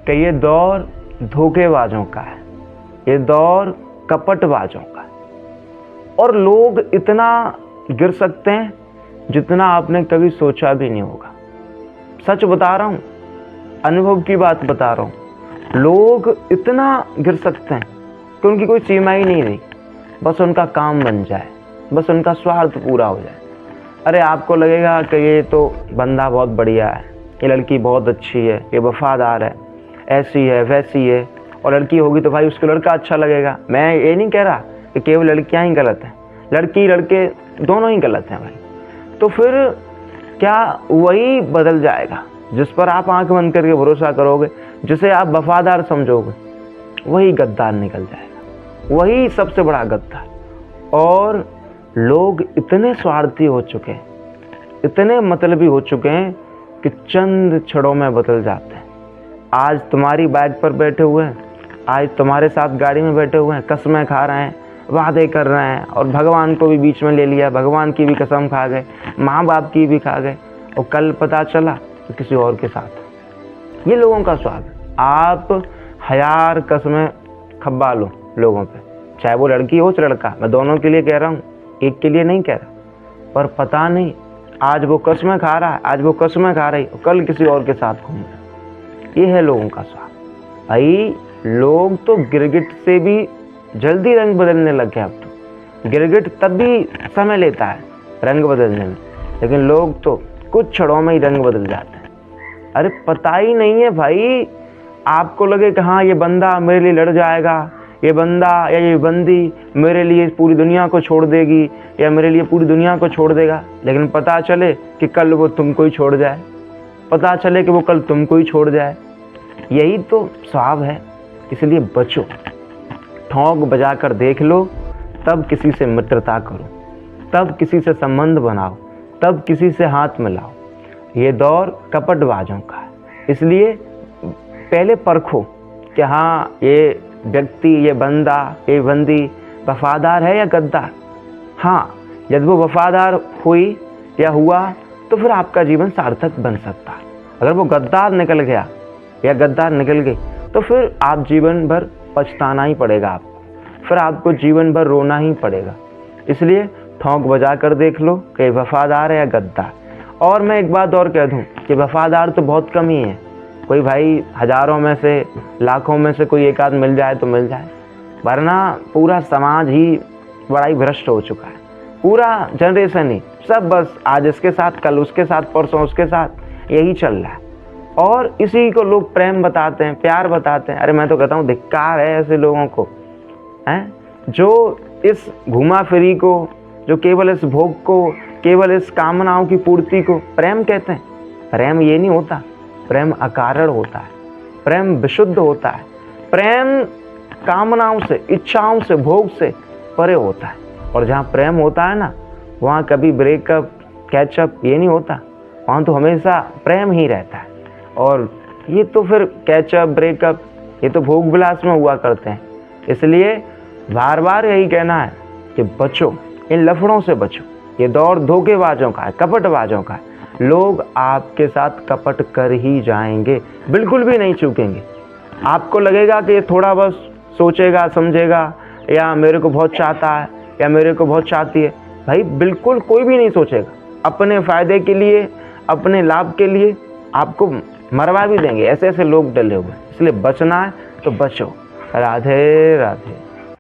कि ये दौर धोखेबाजों का है, ये दौर कपटबाजों का है, और लोग इतना गिर सकते हैं जितना आपने कभी सोचा भी नहीं होगा। सच बता रहा हूँ, अनुभव की बात बता रहा हूँ। लोग इतना गिर सकते हैं कि उनकी कोई सीमा ही नहीं रही, बस उनका काम बन जाए, बस उनका स्वार्थ पूरा हो जाए। अरे आपको लगेगा कि ये तो बंदा बहुत बढ़िया है, ये लड़की बहुत अच्छी है, ये वफादार है, ऐसी है वैसी है, और लड़की होगी तो भाई उसको लड़का अच्छा लगेगा। मैं ये नहीं कह रहा कि केवल लड़कियां ही गलत हैं, लड़की लड़के दोनों ही गलत हैं भाई। तो फिर क्या वही बदल जाएगा जिस पर आप आंख बंद करके भरोसा करोगे, जिसे आप वफादार समझोगे, वही गद्दार निकल जाएगा, वही सबसे बड़ा गद्दार। और लोग इतने स्वार्थी हो चुके हैं, इतने मतलबी हो चुके हैं कि चंद क्षणों में बदल जाते हैं। आज तुम्हारी बाइक पर बैठे हुए हैं, आज तुम्हारे साथ गाड़ी में बैठे हुए हैं, कसमें खा रहे हैं, वादे कर रहे हैं, और भगवान को भी बीच में ले लिया, भगवान की भी कसम खा गए, माँ बाप की भी खा गए, और कल पता चला तो किसी और के साथ। ये लोगों का स्वाद है। आप 1000 कसमें खब्बा लो लोगों पे, चाहे वो लड़की हो चाहे लड़का, मैं दोनों के लिए कह रहा हूँ, एक के लिए नहीं कह रहा, पर पता नहीं आज वो कसमें खा रहा है, आज वो कसमें खा रही, और कल किसी और के साथ घूम रहा। ये है लोगों का स्वाद भाई। लोग तो गिरगिट से भी जल्दी रंग बदलने लग गए। अब तो गिरगिट तब भी समय लेता है रंग बदलने में, लेकिन लोग तो कुछ क्षणों में ही रंग बदल जाते हैं। अरे पता ही नहीं है भाई, आपको लगे कि हाँ ये बंदा मेरे लिए लड़ जाएगा, ये बंदा या ये बंदी मेरे लिए पूरी दुनिया को छोड़ देगी, या मेरे लिए पूरी दुनिया को छोड़ देगा, लेकिन पता चले कि कल वो तुमको ही छोड़ जाए, पता चले कि वो कल तुमको ही छोड़ जाए। यही तो स्वभाव है। इसलिए बचो, ठोंक बजा कर देख लो, तब किसी से मित्रता करो, तब किसी से संबंध बनाओ, तब किसी से हाथ मिलाओ। ये दौर कपटबाजों का है। इसलिए पहले परखो कि हाँ ये व्यक्ति, ये बंदा, ये बंदी वफादार है या गद्दार। हाँ, यदि वो वफादार हुई या हुआ तो फिर आपका जीवन सार्थक बन सकता है। अगर वो गद्दार निकल गया या गद्दार निकल गई तो फिर आप जीवन भर पछताना ही पड़ेगा आपको, फिर आपको जीवन भर रोना ही पड़ेगा। इसलिए ठोंक बजा कर देख लो कि वफादार है या गद्दार। और मैं एक बात और कह दूं कि वफादार तो बहुत कम ही है। कोई भाई हजारों में से, लाखों में से कोई एक आध मिल जाए तो मिल जाए, वरना पूरा समाज ही बड़ा ही भ्रष्ट हो चुका है। पूरा जनरेशन ही सब बस आज इसके साथ, कल उसके साथ, परसों उसके साथ, यही चल रहा है। और इसी को लोग प्रेम बताते हैं, प्यार बताते हैं। अरे मैं तो कहता हूँ धिक्कार है ऐसे लोगों को, हैं जो इस घुमा फिरी को, जो केवल इस भोग को, केवल इस कामनाओं की पूर्ति को प्रेम कहते हैं। प्रेम ये नहीं होता, प्रेम अकारण होता है, प्रेम विशुद्ध होता है, प्रेम कामनाओं से, इच्छाओं से, भोग से परे होता है। और जहाँ प्रेम होता है ना, वहाँ कभी ब्रेकअप, कैचअप ये नहीं होता, वहाँ तो हमेशा प्रेम ही रहता है। और ये तो फिर कैचअप, ब्रेकअप ये तो भोग विलास में हुआ करते हैं। इसलिए बार बार यही कहना है कि बचो, इन लफड़ों से बचो। ये दौर धोखेबाजों का है, कपटबाजों का है। लोग आपके साथ कपट कर ही जाएंगे, बिल्कुल भी नहीं चूकेंगे। आपको लगेगा कि ये थोड़ा बस सोचेगा, समझेगा, या मेरे को बहुत चाहता है या मेरे को बहुत चाहती है। भाई बिल्कुल कोई भी नहीं सोचेगा। अपने फ़ायदे के लिए, अपने लाभ के लिए आपको मरवा भी देंगे। ऐसे ऐसे लोग डले हुए हैं। इसलिए बचना है तो बचो। राधे राधे।